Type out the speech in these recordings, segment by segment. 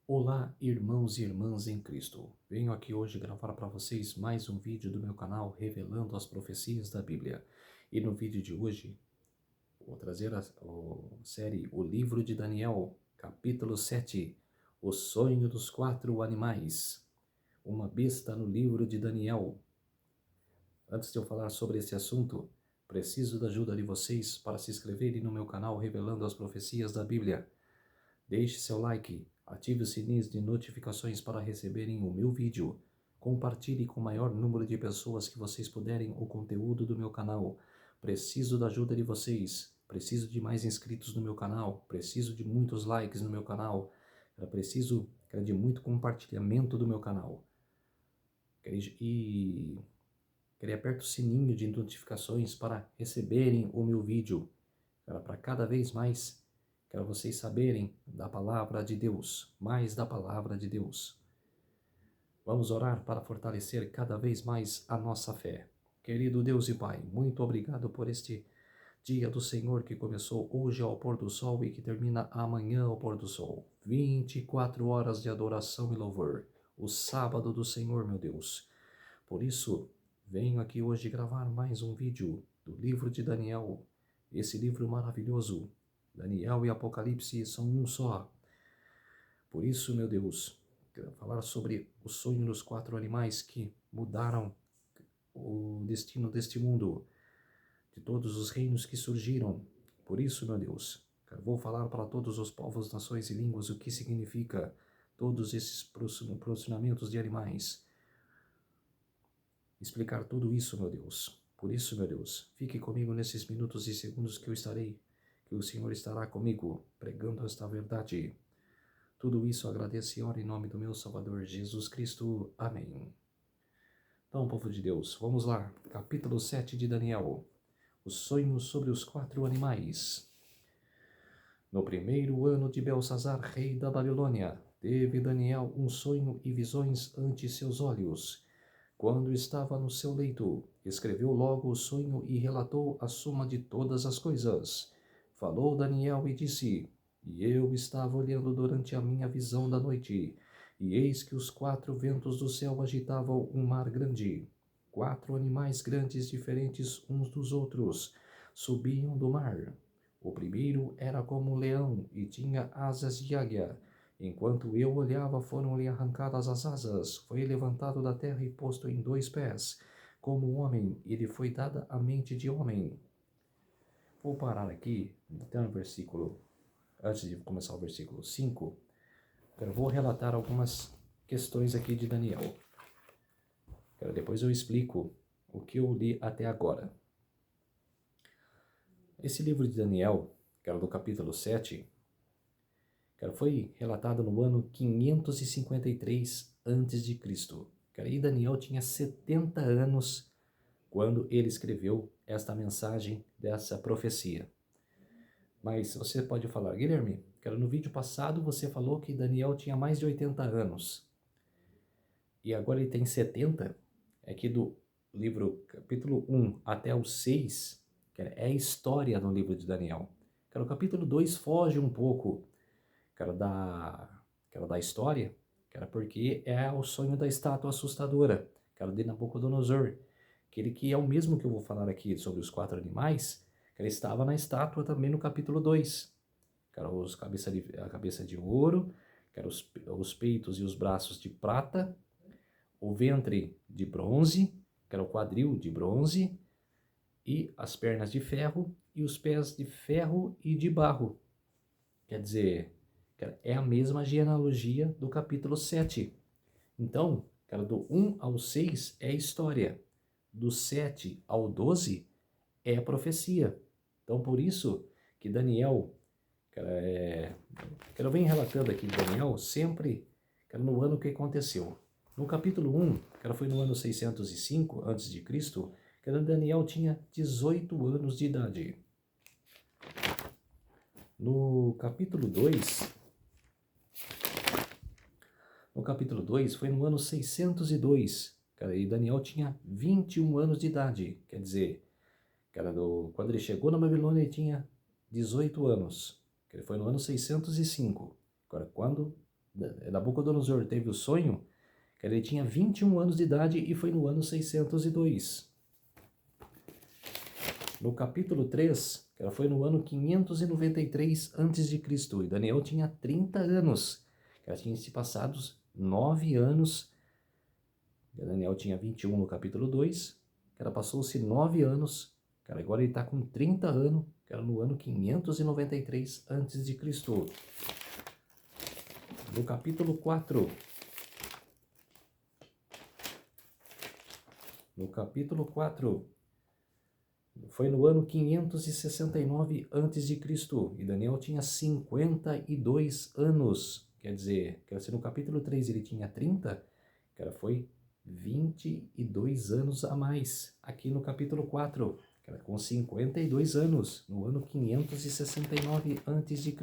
Olá, irmãos e irmãs em Cristo. Venho aqui hoje gravar para vocês mais um vídeo do meu canal revelando as profecias da Bíblia. E no vídeo de hoje, vou trazer a série O Livro de Daniel, capítulo 7, O Sonho dos Quatro Animais. Uma besta no livro de Daniel. Antes de eu falar sobre esse assunto, preciso da ajuda de vocês para se inscreverem no meu canal revelando as profecias da Bíblia. Deixe seu like, ative o sininho de notificações para receberem o meu vídeo. Compartilhe com o maior número de pessoas que vocês puderem o conteúdo do meu canal. Preciso da ajuda de vocês. Preciso de mais inscritos no meu canal. Preciso de muitos likes no meu canal. Preciso de muito compartilhamento do meu canal. E aperte o sininho de notificações para receberem o meu vídeo. Para cada vez mais quero vocês saberem da palavra de Deus, mais da palavra de Deus. Vamos orar para fortalecer cada vez mais a nossa fé. Querido Deus e Pai, muito obrigado por este dia do Senhor que começou hoje ao pôr do sol e que termina amanhã ao pôr do sol. 24 horas de adoração e louvor. O sábado do Senhor, meu Deus. Por isso, venho aqui hoje gravar mais um vídeo do livro de Daniel. Esse livro maravilhoso. Daniel e Apocalipse são um só. Por isso, meu Deus, quero falar sobre o sonho dos quatro animais que mudaram o destino deste mundo, de todos os reinos que surgiram. Por isso, meu Deus, vou falar para todos os povos, nações e línguas o que significa todos esses posicionamentos de animais. Explicar tudo isso, meu Deus. Por isso, meu Deus, fique comigo nesses minutos e segundos que que o Senhor estará comigo, pregando esta verdade. Tudo isso agradeço e oro em nome do meu Salvador Jesus Cristo. Amém. Então, povo de Deus, vamos lá. Capítulo 7 de Daniel. O sonho sobre os quatro animais. No primeiro ano de Belsazar, rei da Babilônia, teve Daniel um sonho e visões ante seus olhos. Quando estava no seu leito, escreveu logo o sonho e relatou a suma de todas as coisas. Falou Daniel e disse: E eu estava olhando durante a minha visão da noite, e eis que os quatro ventos do céu agitavam um mar grande. Quatro animais grandes diferentes uns dos outros subiam do mar. O primeiro era como um leão e tinha asas de águia. Enquanto eu olhava, foram-lhe arrancadas as asas, foi levantado da terra e posto em dois pés. Como um homem, e lhe foi dada a mente de homem. Vou parar aqui, então, no versículo, antes de começar o versículo 5, eu vou relatar algumas questões aqui de Daniel. Depois eu explico o que eu li até agora. Esse livro de Daniel, que era do capítulo 7, foi relatado no ano 553 a.C. E Daniel tinha 70 anos quando ele escreveu esta mensagem dessa profecia. Mas você pode falar, Guilherme, no vídeo passado você falou que Daniel tinha mais de 80 anos. E agora ele tem 70. É que do livro capítulo 1 até o 6, é a história no livro de Daniel. O capítulo 2 foge um pouco da história, porque é o sonho da estátua assustadora, de Nabucodonosor, que é o mesmo que eu vou falar aqui sobre os quatro animais, ele estava na estátua também no capítulo 2, a cabeça de ouro, os peitos e os braços de prata, o ventre de bronze, o quadril de bronze, e as pernas de ferro, e os pés de ferro e de barro. Quer dizer, é a mesma genealogia do capítulo 7. Então, do 1 ao 6 é história. Do 7 ao 12 é a profecia. Então, por isso que Daniel, vem relatando aqui de Daniel sempre no ano que aconteceu. No capítulo 1, foi no ano 605 a.C., Daniel tinha 18 anos de idade. No capítulo 2, foi no ano 602, e Daniel tinha 21 anos de idade. Quer dizer, quando ele chegou na Babilônia ele tinha 18 anos, foi no ano 605. Agora, quando Nabucodonosor teve o sonho, que ele tinha 21 anos de idade e foi no ano 602. No capítulo 3, que ela foi no ano 593 a.C., e Daniel tinha 30 anos, que ela tinha se passados 9 anos. Daniel tinha 21 no capítulo 2, que ela passou-se 9 anos, cara, agora ele está com 30 anos, que era no ano 593 a.C. No capítulo 4, foi no ano 569 a.C. e Daniel tinha 52 anos. Quer dizer, se no capítulo 3 ele tinha 30, cara, foi 22 anos a mais. Aqui no capítulo 4, cara, com 52 anos, no ano 569 a.C.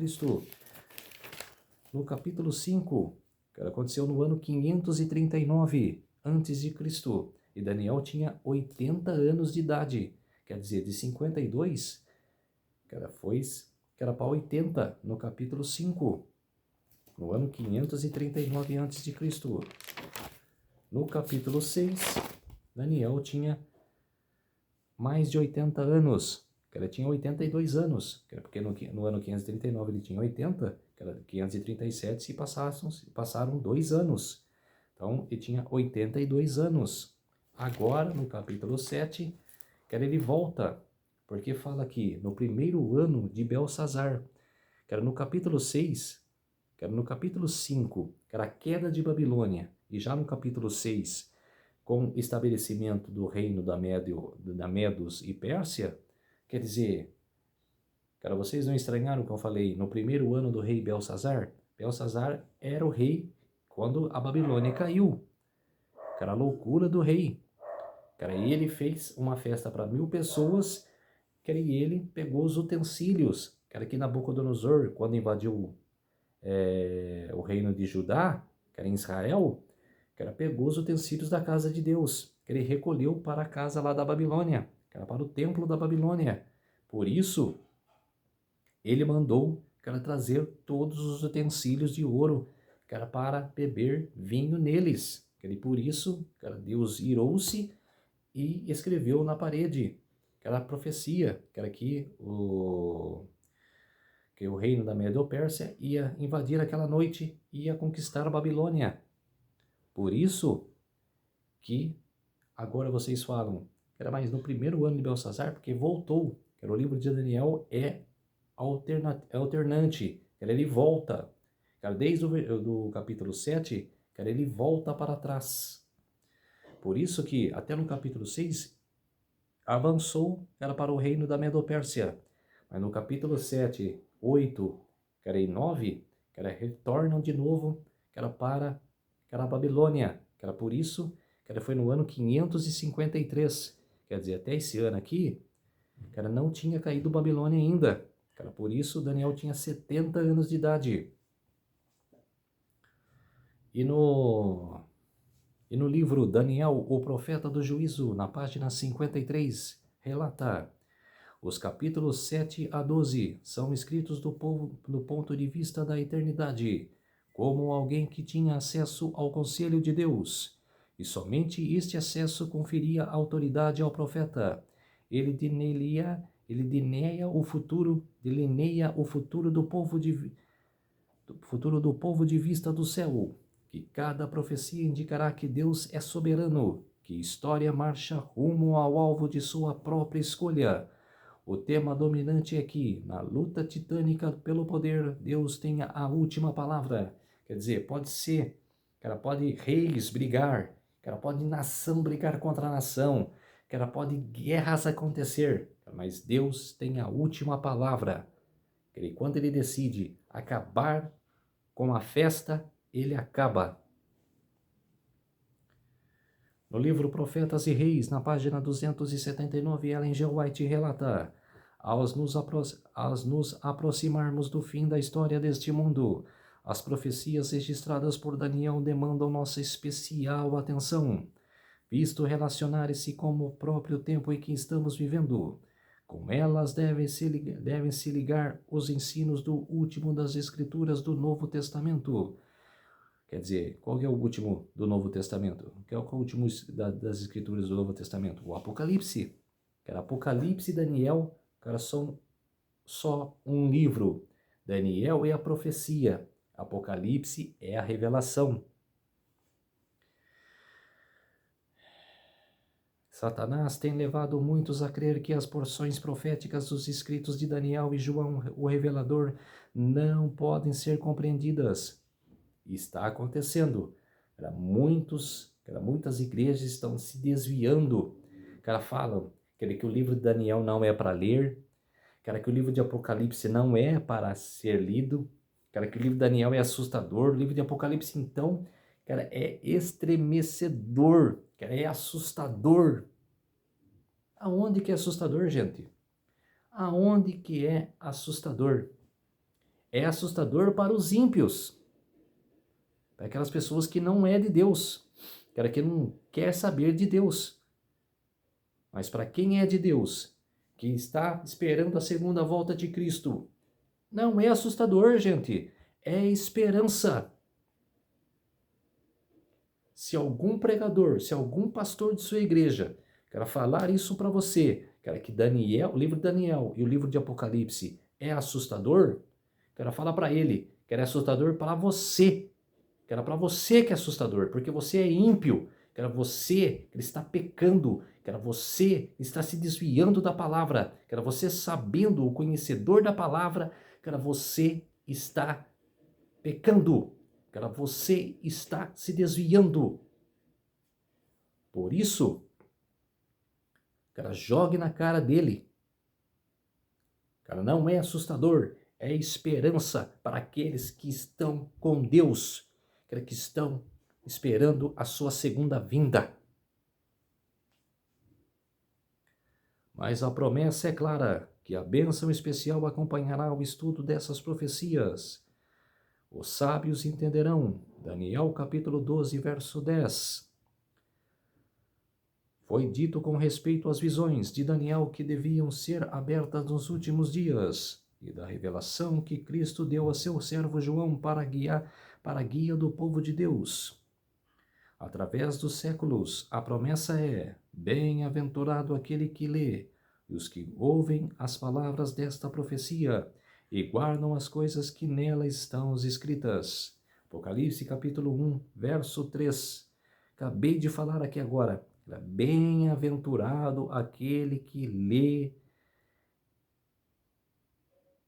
No capítulo 5, cara, aconteceu no ano 539 a.C. e Daniel tinha 80 anos de idade. Quer dizer, de 52, cara, para 80 no capítulo 5, no ano 539 a.C. No capítulo 6, Daniel tinha mais de 80 anos, cara, tinha 82 anos, porque no ano 539 ele tinha 80, cara, 537 se passaram 2 anos, então ele tinha 82 anos. Agora, no capítulo 7, cara, ele volta, porque fala aqui, no primeiro ano de Belsazar, que era no capítulo 6, que era no capítulo 5, que era a queda de Babilônia, e já no capítulo 6, com o estabelecimento do reino da Medos e Pérsia, quer dizer, cara, vocês não estranharam o que eu falei, no primeiro ano do rei Belsazar? Belsazar era o rei quando a Babilônia caiu, que era a loucura do rei. Cara, ele fez uma festa para 1.000 pessoas, cara, e ele pegou os utensílios, cara, que Nabucodonosor, quando invadiu o reino de Judá, que era em Israel, que era pegou os utensílios da casa de Deus, que ele recolheu para a casa lá da Babilônia, que era para o templo da Babilônia. Por isso, ele mandou, que era trazer todos os utensílios de ouro, que era para beber vinho neles. Por isso, cara, Deus irou-se e escreveu na parede, que era a profecia, que era que o reino da Medo-Pérsia ia invadir aquela noite e ia conquistar a Babilônia. Por isso que agora vocês falam, que era mais no primeiro ano de Belsazar, porque voltou, que era o livro de Daniel alternante, que ele volta, cara, desde o capítulo 7, cara, ele volta para trás. Por isso que até no capítulo 6 avançou, era para o reino da Medo-Pérsia, mas no capítulo 7, 8, cara, e 9, cara, retornam de novo, cara, para a Babilônia, cara, por isso, cara, foi no ano 553, quer dizer, até esse ano aqui, cara, não tinha caído Babilônia ainda, cara, por isso Daniel tinha 70 anos de idade. E no livro Daniel, o profeta do juízo, na página 53, relata: os capítulos 7 a 12 são escritos do ponto de vista da eternidade, como alguém que tinha acesso ao conselho de Deus, e somente este acesso conferia autoridade ao profeta. Ele delineia o futuro do povo de vista do céu, que cada profecia indicará que Deus é soberano, que história marcha rumo ao alvo de sua própria escolha. O tema dominante é que, na luta titânica pelo poder, Deus tenha a última palavra. Quer dizer, pode ser, cara, pode reis brigar, cara, pode nação brigar contra nação, cara, pode guerras acontecer, mas Deus tem a última palavra. E quando ele decide acabar com a festa, ele acaba. No livro Profetas e Reis, na página 279, Ellen G. White relata: ao nos aproximarmos do fim da história deste mundo, as profecias registradas por Daniel demandam nossa especial atenção, visto relacionar-se com o próprio tempo em que estamos vivendo. Com elas devem se ligar os ensinos do último das Escrituras do Novo Testamento, Quer dizer, qual que é o último do Novo Testamento? Qual que é o último das escrituras do Novo Testamento? O Apocalipse. Cara, Apocalipse e Daniel, cara, são só um livro. Daniel é a profecia. Apocalipse é a revelação. Satanás tem levado muitos a crer que as porções proféticas dos escritos de Daniel e João, o revelador, não podem ser compreendidas. Está acontecendo. Muitas igrejas estão se desviando. Falam que o livro de Daniel não é para ler, que o livro de Apocalipse não é para ser lido, que o livro de Daniel é assustador, o livro de Apocalipse, então, é estremecedor, é assustador. Aonde que é assustador, gente? Aonde que é assustador? É assustador para os ímpios, para aquelas pessoas que não é de Deus, que não quer saber de Deus. Mas para quem é de Deus, que está esperando a segunda volta de Cristo, não é assustador, gente. É esperança. Se algum pregador, se algum pastor de sua igreja quer falar isso para você, que Daniel, o livro de Daniel e o livro de Apocalipse é assustador, falar para ele que é assustador para você. Que era para você que é assustador, porque você é ímpio, que era você que está pecando, que era você que está se desviando da palavra, que era você sabendo, o conhecedor da palavra, que era você está pecando, que era você está se desviando. Por isso, jogue na cara dele. Não é assustador, é esperança para aqueles que estão com Deus, que estão esperando a sua segunda vinda. Mas a promessa é clara, que a bênção especial acompanhará o estudo dessas profecias. Os sábios entenderão. Daniel capítulo 12, verso 10. Foi dito com respeito às visões de Daniel que deviam ser abertas nos últimos dias, e da revelação que Cristo deu a seu servo João para a guia do povo de Deus. Através dos séculos, a promessa é: bem-aventurado aquele que lê, e os que ouvem as palavras desta profecia, e guardam as coisas que nela estão escritas. Apocalipse capítulo 1, verso 3. Acabei de falar aqui agora. Bem-aventurado aquele que lê,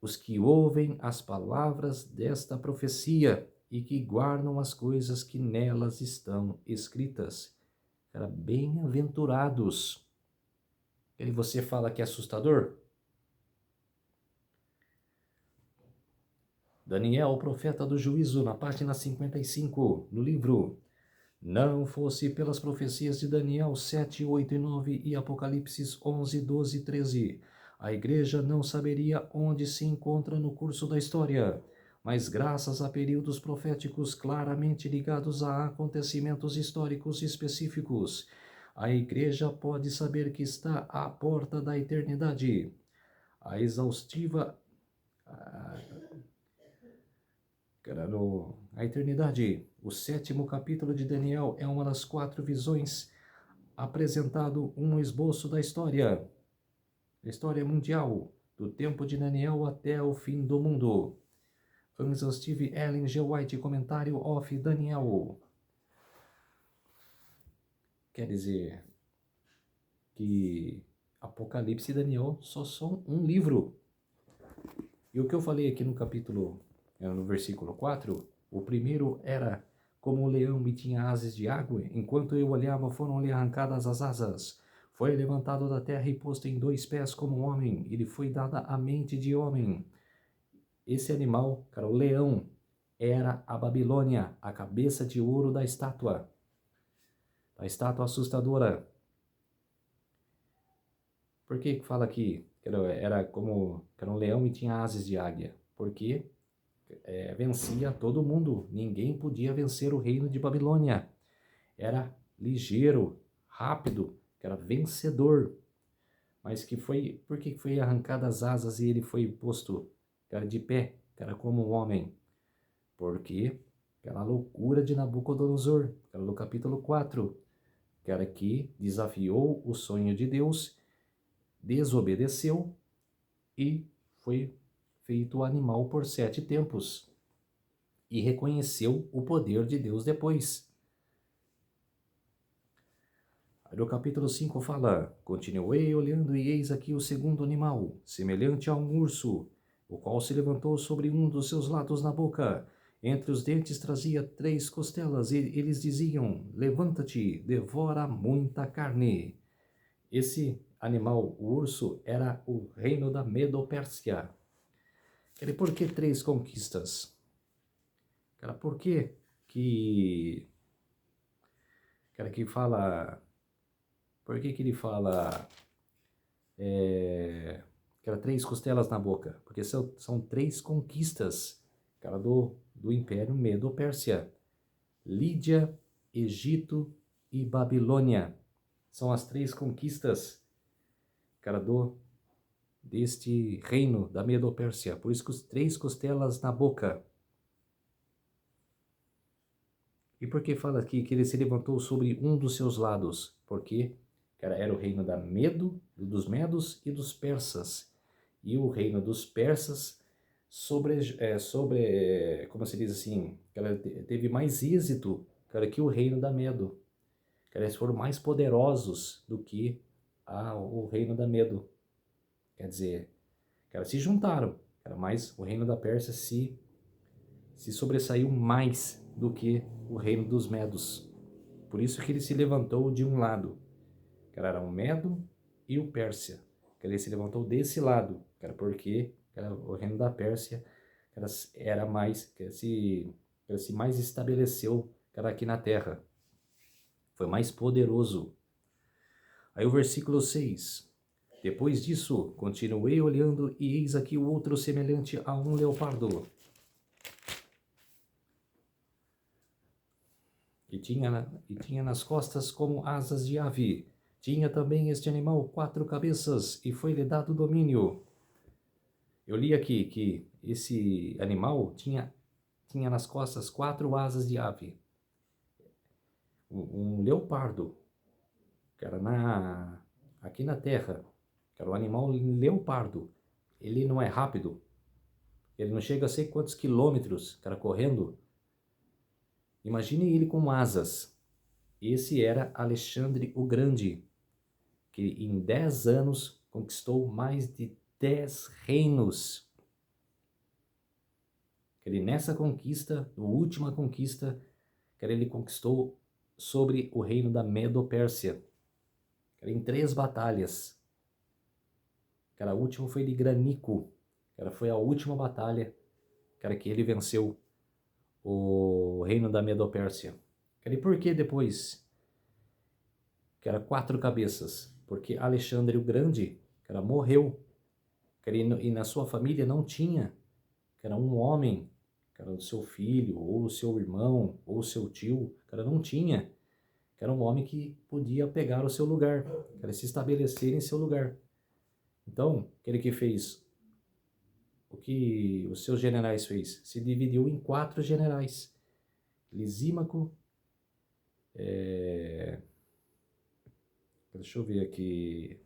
os que ouvem as palavras desta profecia e que guardam as coisas que nelas estão escritas. Bem-aventurados. E você fala que é assustador? Daniel, o profeta do juízo, na página 55, no livro. Não fosse pelas profecias de Daniel 7, 8 e 9 e Apocalipse 11, 12 e 13, a igreja não saberia onde se encontra no curso da história, mas graças a períodos proféticos claramente ligados a acontecimentos históricos específicos, a igreja pode saber que está à porta da eternidade. A exaustiva... A eternidade. O 7º capítulo de Daniel é uma das 4 visões, apresentado um esboço da história mundial, do tempo de Daniel até o fim do mundo. Exhaustive Ellen G. White, comentário of Daniel. Quer dizer que Apocalipse e Daniel só são um livro. E o que eu falei aqui no versículo 4, o primeiro era: como o leão me tinha asas de água, enquanto eu olhava foram-lhe arrancadas as asas. Foi levantado da terra e posto em 2 pés como homem, e lhe foi dada a mente de homem. Esse animal, o leão, era a Babilônia, a cabeça de ouro da estátua assustadora. Por que fala aqui que era um leão e tinha asas de águia? Porque vencia todo mundo. Ninguém podia vencer o reino de Babilônia. Era ligeiro, rápido, era vencedor. Mas por que foi arrancadas as asas e ele foi posto de pé, como um homem? Porque aquela loucura de Nabucodonosor, que era do capítulo 4, que era que desafiou o sonho de Deus, desobedeceu e foi feito animal por 7 tempos. E reconheceu o poder de Deus depois. Aí no capítulo 5 fala: Continuei olhando e eis aqui o segundo animal, semelhante a um urso, o qual se levantou sobre um dos seus lados na boca. Entre os dentes trazia 3 costelas e eles diziam: Levanta-te, devora muita carne. Esse animal, o urso, era o reino da Medo-Pérsia. Por que 3 conquistas? Por que que... que fala... Por que ele fala que era 3 costelas na boca? Porque são 3 conquistas, do Império Medo-Pérsia. Lídia, Egito e Babilônia. São as 3 conquistas, deste reino da Medo-Pérsia. Por isso que os 3 costelas na boca. E por que fala aqui que ele se levantou sobre um dos seus lados? Porque era o reino dos Medos e dos Persas. E o reino dos Persas como se diz assim, teve mais êxito, que o reino da Medo. Eles foram mais poderosos do que o reino da Medo. Quer dizer, se juntaram, mas o reino da Pérsia se sobressaiu mais do que o reino dos Medos. Por isso que ele se levantou de um lado, que era o Medo e o Pérsia. Que ele se levantou desse lado, porque o reino da Pérsia era mais, se mais estabeleceu aqui na terra. Foi mais poderoso. Aí o versículo 6. Depois disso, continuei olhando e eis aqui o outro semelhante a um leopardo. E tinha nas costas como asas de ave. Tinha também este animal 4 cabeças, e foi-lhe dado domínio. Eu li aqui que esse animal tinha nas costas 4 asas de ave. Um leopardo, que era aqui na terra, que era o animal leopardo. Ele não é rápido, ele não chega a sei quantos quilômetros, correndo. Imagine ele com asas. Esse era Alexandre o Grande, que em 10 anos conquistou mais de 10 reinos. Nessa conquista, na última conquista, ele conquistou sobre o reino da Medo-Pérsia. Em 3 batalhas. A última foi de Granico. Foi a última batalha que ele venceu o reino da Medo-Pérsia. E por que depois? 4 cabeças. Porque Alexandre o Grande, morreu. E na sua família não tinha, um homem, o seu filho, ou o seu irmão, ou o seu tio, não tinha, um homem que podia pegar o seu lugar, se estabelecer em seu lugar. Então, aquele que fez o que os seus generais fez, se dividiu em 4 generais. Lisímaco, deixa eu ver aqui.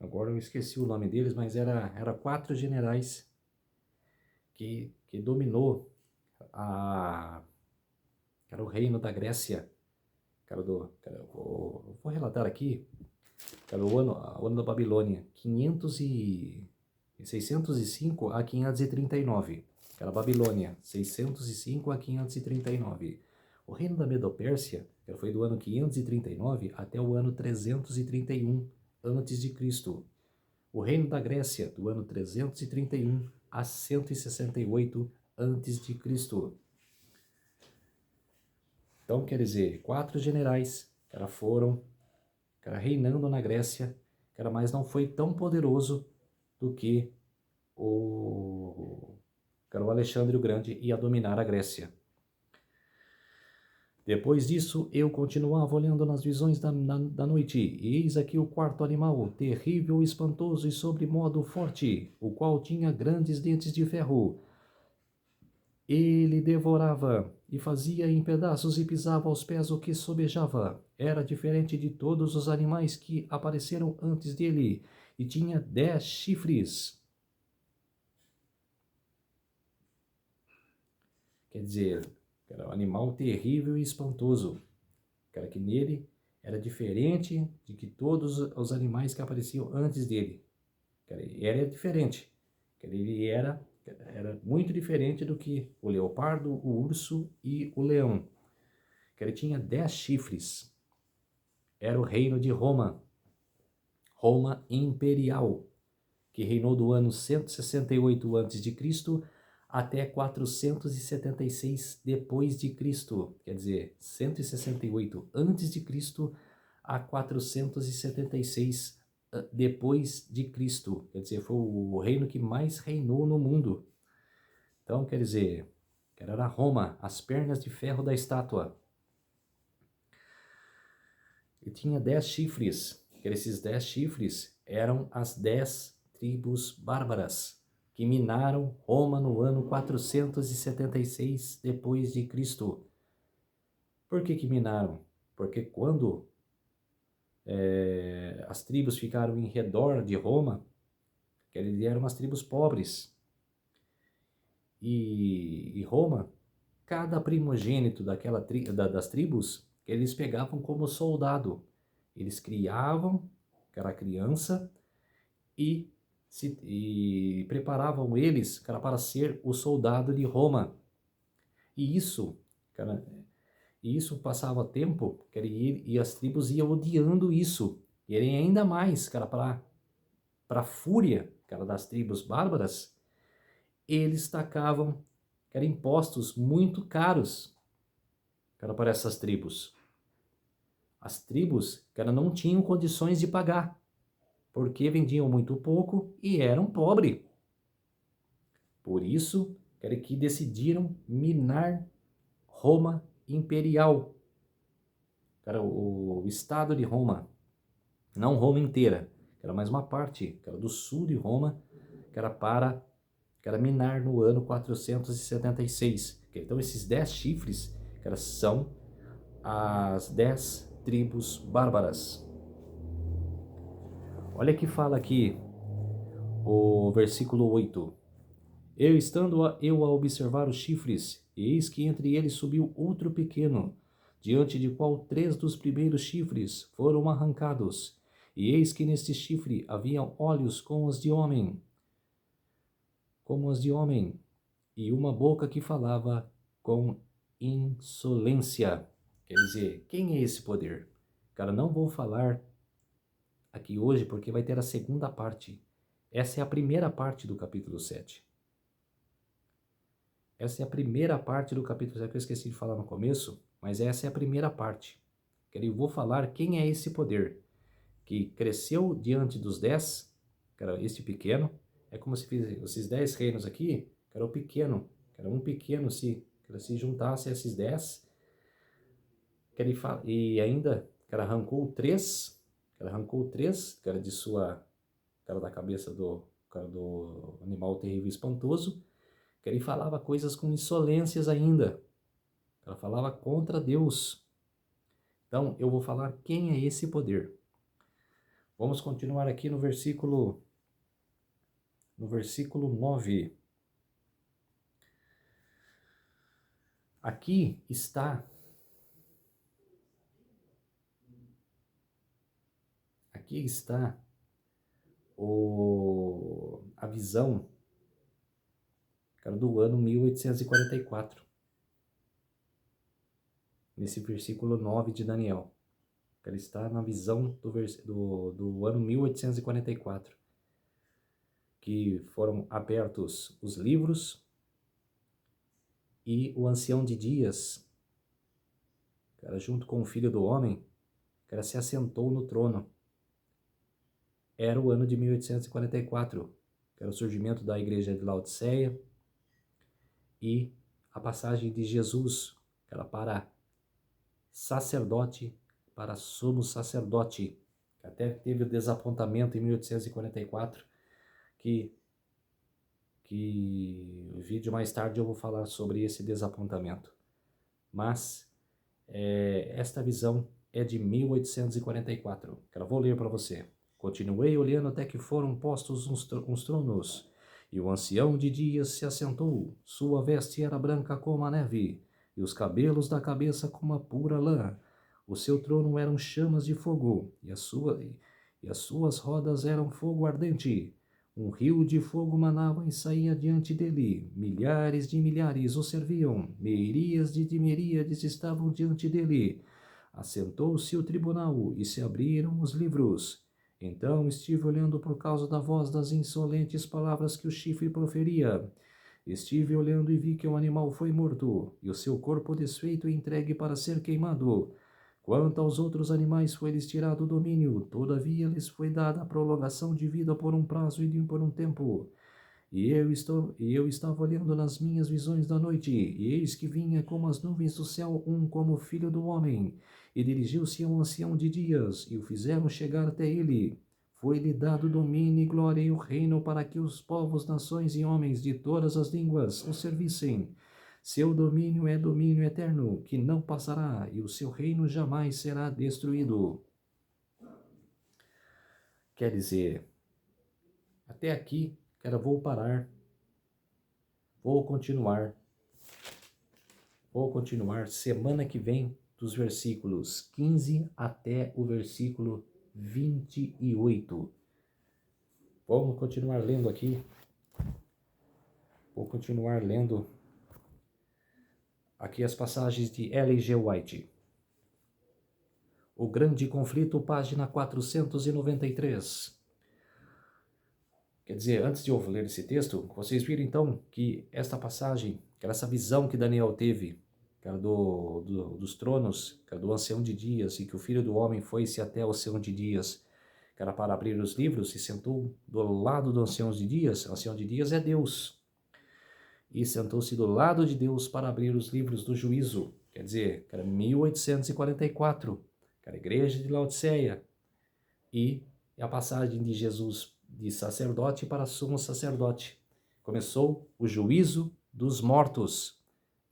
Agora eu esqueci o nome deles, mas era 4 generais que dominou era o reino da Grécia. Vou relatar aqui, o ano da Babilônia, 605 a 539. Babilônia, 605 a 539. O reino da Medo-Pérsia foi do ano 539 até o ano 331 a.C. O reino da Grécia, do ano 331 a 168 a.C. Então, quer dizer, 4 generais foram reinando na Grécia, mas não foi tão poderoso do que que era o Alexandre o Grande, ia dominar a Grécia. Depois disso, eu continuava olhando nas visões da noite, e eis aqui o quarto animal, terrível, espantoso e sobremodo forte, o qual tinha grandes dentes de ferro. Ele devorava e fazia em pedaços e pisava aos pés o que sobejava. Era diferente de todos os animais que apareceram antes dele, e tinha 10 chifres. Quer dizer, era um animal terrível e espantoso. Cara, que nele era diferente de que todos os animais que apareciam antes dele. Cara, era diferente. Cara, ele era muito diferente do que o leopardo, o urso e o leão. Cara, ele tinha 10 chifres. Era o reino de Roma, Roma imperial, que reinou do ano 168 a.C. até 476 depois de Cristo, quer dizer, 168 antes de Cristo a 476 depois de Cristo, quer dizer, foi o reino que mais reinou no mundo. Então, quer dizer, que era Roma, as pernas de ferro da estátua. E tinha 10 chifres, que esses 10 chifres eram as 10 tribos bárbaras, que minaram Roma no ano 476 depois de Cristo. Por que minaram? Porque quando as tribos ficaram em redor de Roma, que eles eram umas tribos pobres, e Roma, cada primogênito das tribos, eles pegavam como soldado. Eles criavam aquela criança e preparavam eles, cara, para ser o soldado de Roma. E isso, cara, passava tempo, cara, e as tribos iam odiando isso. E ainda mais, cara, para a fúria, cara, das tribos bárbaras, eles tacavam, cara, impostos muito caros, cara, para essas tribos. As tribos, cara, não tinham condições de pagar, porque vendiam muito pouco e eram pobres. Por isso, cara, que decidiram minar Roma imperial, cara, o estado de Roma, não Roma inteira, que era mais uma parte, que era do sul de Roma, que era minar no ano 476. Então esses 10 chifres, cara, são as 10 tribos bárbaras. Olha que fala aqui o versículo 8. Eu estando eu a observar os chifres, eis que entre eles subiu outro pequeno, diante de qual 3 dos primeiros chifres foram arrancados. E eis que neste chifre haviam olhos como os de homem, e uma boca que falava com insolência. Quer dizer, quem é esse poder? Cara, não vou falar aqui hoje porque vai ter a segunda parte. Essa é a primeira parte do capítulo 7. Essa é a primeira parte do capítulo 7 que eu esqueci de falar no começo, mas essa é a primeira parte. Eu vou falar quem é esse poder que cresceu diante dos 10, que era este pequeno. É como se esses 10 reinos aqui, que era o pequeno, que era um pequeno se juntasse a esses 10, que ele fala, e ainda que ela arrancou 3, que era de sua, que era da cabeça do animal terrível e espantoso, que ele falava coisas com insolências ainda. Ela falava contra Deus. Então, eu vou falar quem é esse poder. Vamos continuar aqui no versículo 9. Aqui está a visão, cara, do ano 1844. Nesse versículo 9 de Daniel. Ela está na visão do ano 1844, que foram abertos os livros e o ancião de dias, cara, junto com o filho do homem, cara, se assentou no trono. Era o ano de 1844, que era o surgimento da igreja de Laodiceia, e a passagem de Jesus, que era para sacerdote, para sumo sacerdote. Até teve o desapontamento em 1844, que o vídeo mais tarde eu vou falar sobre esse desapontamento. Mas esta visão é de 1844, que eu vou ler para você. Continuei olhando até que foram postos uns tronos, e o ancião de dias se assentou. Sua veste era branca como a neve, e os cabelos da cabeça como a pura lã. O seu trono eram chamas de fogo, e as suas rodas eram fogo ardente. Um rio de fogo manava e saía diante dele. Milhares de milhares o serviam. Miríades de miríades estavam diante dele. Assentou-se o tribunal e se abriram os livros. Então estive olhando por causa da voz das insolentes palavras que o chifre proferia. Estive olhando e vi que o animal foi morto, e o seu corpo desfeito e entregue para ser queimado. Quanto aos outros animais, foi-lhes tirado o domínio, todavia lhes foi dada a prolongação de vida por um prazo e por um tempo. E eu estava olhando nas minhas visões da noite, e eis que vinha como as nuvens do céu um como filho do homem, e dirigiu-se ao ancião de dias, e o fizeram chegar até ele. Foi-lhe dado domínio e glória e o reino para que os povos, nações e homens de todas as línguas o servissem. Seu domínio é domínio eterno, que não passará, e o seu reino jamais será destruído. Quer dizer, até aqui, vou parar. Vou continuar semana que vem, dos versículos 15 até o versículo 28. Vamos continuar lendo aqui. Vou continuar lendo aqui as passagens de Ellen G. White. O Grande Conflito, página 493. Quer dizer, antes de eu ler esse texto, vocês viram então que esta passagem, que era essa visão que Daniel teve, que era dos tronos, que era do ancião de dias, e que o filho do homem foi-se até o ancião de dias, que era para abrir os livros, e sentou do lado do ancião de dias. O ancião de dias é Deus. E sentou-se do lado de Deus para abrir os livros do juízo. Quer dizer, que era 1844, que era a igreja de Laodiceia. E a passagem de Jesus de sacerdote para sumo sacerdote. Começou o juízo dos mortos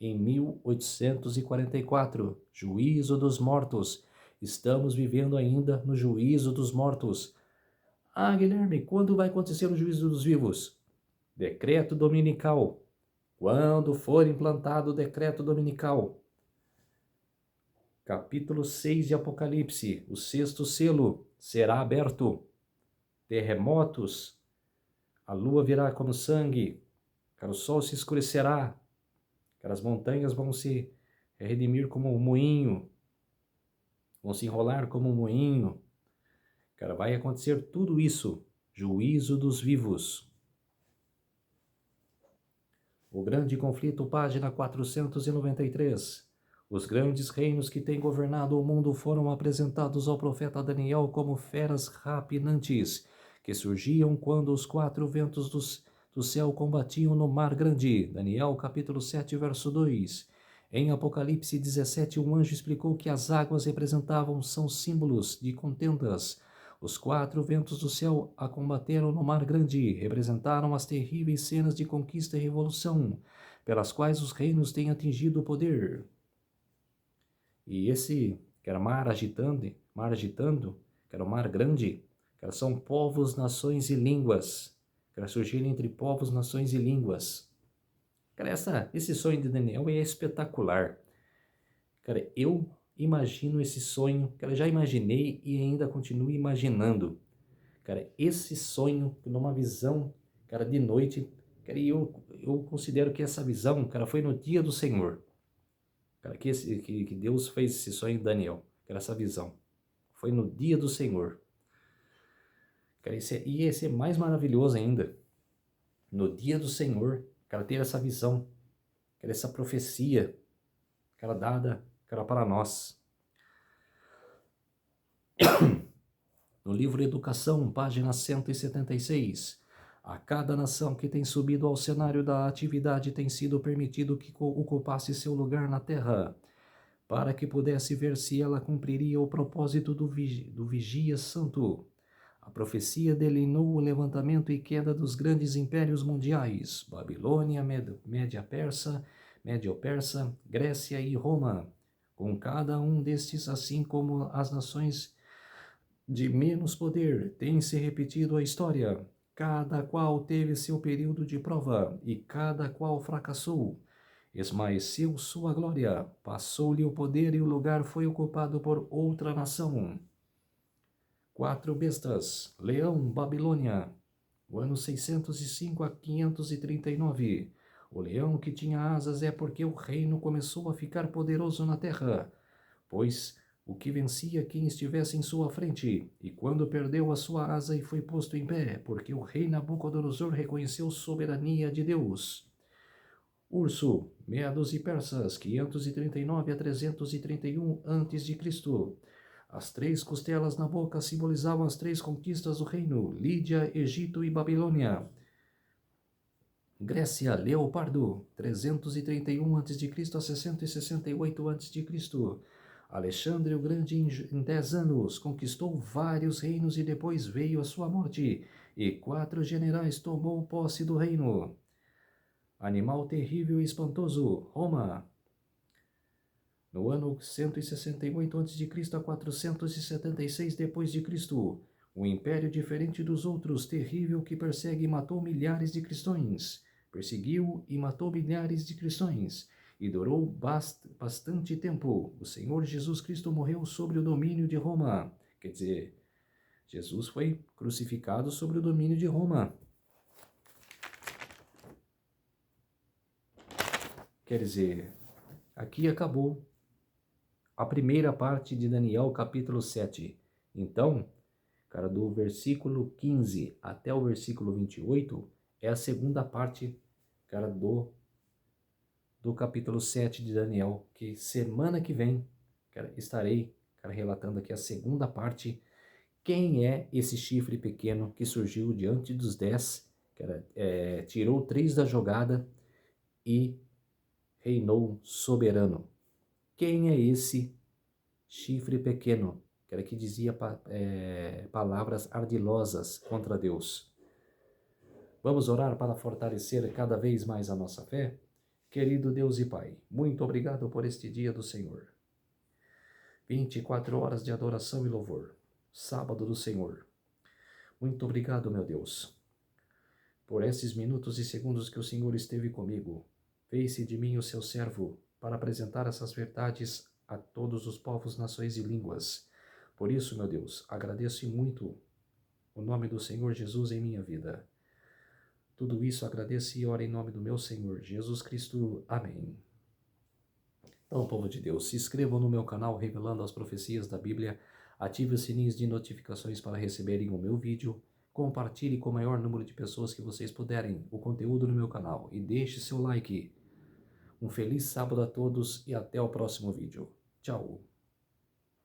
em 1844. Juízo dos mortos. Estamos vivendo ainda no juízo dos mortos. Ah, Guilherme, quando vai acontecer o juízo dos vivos? Decreto dominical. Quando for implantado o decreto dominical. Capítulo 6 de Apocalipse. O sexto selo será aberto. Terremotos, a lua virá como sangue, o sol se escurecerá, as montanhas vão se redimir como um moinho, vão se enrolar como um moinho. Vai acontecer tudo isso, juízo dos vivos. O Grande Conflito, página 493. Os grandes reinos que têm governado o mundo foram apresentados ao profeta Daniel como feras rapinantes, que surgiam quando os quatro ventos do céu combatiam no mar grande. Daniel capítulo 7, verso 2. Em Apocalipse 17, um anjo explicou que as águas são símbolos de contendas. Os quatro ventos do céu a combateram no mar grande, representaram as terríveis cenas de conquista e revolução, pelas quais os reinos têm atingido o poder. E esse, que era mar agitando, que era o mar grande, que são povos, nações e línguas, que surgirem entre povos, nações e línguas. Esse sonho de Daniel é espetacular. Eu imagino esse sonho, já imaginei e ainda continuo imaginando. Esse sonho, numa visão, de noite, eu considero que essa visão, foi no dia do Senhor. Que Deus fez esse sonho em Daniel, essa visão. Foi no dia do Senhor. E esse é mais maravilhoso ainda. No dia do Senhor, ter essa visão, essa profecia, dada, para nós. No livro Educação, página 176. A cada nação que tem subido ao cenário da atividade tem sido permitido que ocupasse seu lugar na terra, para que pudesse ver se ela cumpriria o propósito do vigia santo. A profecia delineou o levantamento e queda dos grandes impérios mundiais, Babilônia, Médio-Persa, Grécia e Roma. Com cada um destes, assim como as nações de menos poder, tem se repetido a história. Cada qual teve seu período de prova, e cada qual fracassou. Esmaeceu sua glória, passou-lhe o poder e o lugar foi ocupado por outra nação. 4 bestas, Leão, Babilônia, o ano 605 a 539. O leão que tinha asas é porque o reino começou a ficar poderoso na terra, pois o que vencia quem estivesse em sua frente, e quando perdeu a sua asa e foi posto em pé, porque o rei Nabucodonosor reconheceu soberania de Deus. Urso, medos e persas, 539 a 331 a.C. As 3 costelas na boca simbolizavam as 3 conquistas do reino: Lídia, Egito e Babilônia. Grécia, leopardo, 331 a.C. a 668 a.C. Alexandre o Grande, em 10 anos, conquistou vários reinos e depois veio a sua morte, e 4 generais tomou posse do reino. Animal terrível e espantoso, Roma. No ano 168 a.C. a 476 d.C., um império diferente dos outros, terrível, que persegue e matou milhares de cristãos. Perseguiu e matou milhares de cristãos, e durou bastante tempo. O Senhor Jesus Cristo morreu sobre o domínio de Roma. Quer dizer, Jesus foi crucificado sobre o domínio de Roma. Quer dizer, aqui acabou a primeira parte de Daniel, capítulo 7. Então, cara, do versículo 15 até o versículo 28, é a segunda parte, cara, do capítulo 7 de Daniel, que semana que vem, cara, estarei, cara, relatando aqui a segunda parte. Quem é esse chifre pequeno que surgiu diante dos 10, cara, tirou 3 da jogada e reinou soberano? Quem é esse chifre pequeno, que era que dizia palavras ardilosas contra Deus? Vamos orar para fortalecer cada vez mais a nossa fé? Querido Deus e Pai, muito obrigado por este dia do Senhor. 24 horas de adoração e louvor, sábado do Senhor. Muito obrigado, meu Deus, por esses minutos e segundos que o Senhor esteve comigo. Fez-se de mim o seu servo para apresentar essas verdades a todos os povos, nações e línguas. Por isso, meu Deus, agradeço muito o nome do Senhor Jesus em minha vida. Tudo isso agradeço e oro em nome do meu Senhor Jesus Cristo. Amém. Então, povo de Deus, se inscrevam no meu canal Revelando as Profecias da Bíblia, ative os sininhos de notificações para receberem o meu vídeo, compartilhe com o maior número de pessoas que vocês puderem o conteúdo no meu canal e deixe seu like. Um feliz sábado a todos e até o próximo vídeo. Tchau!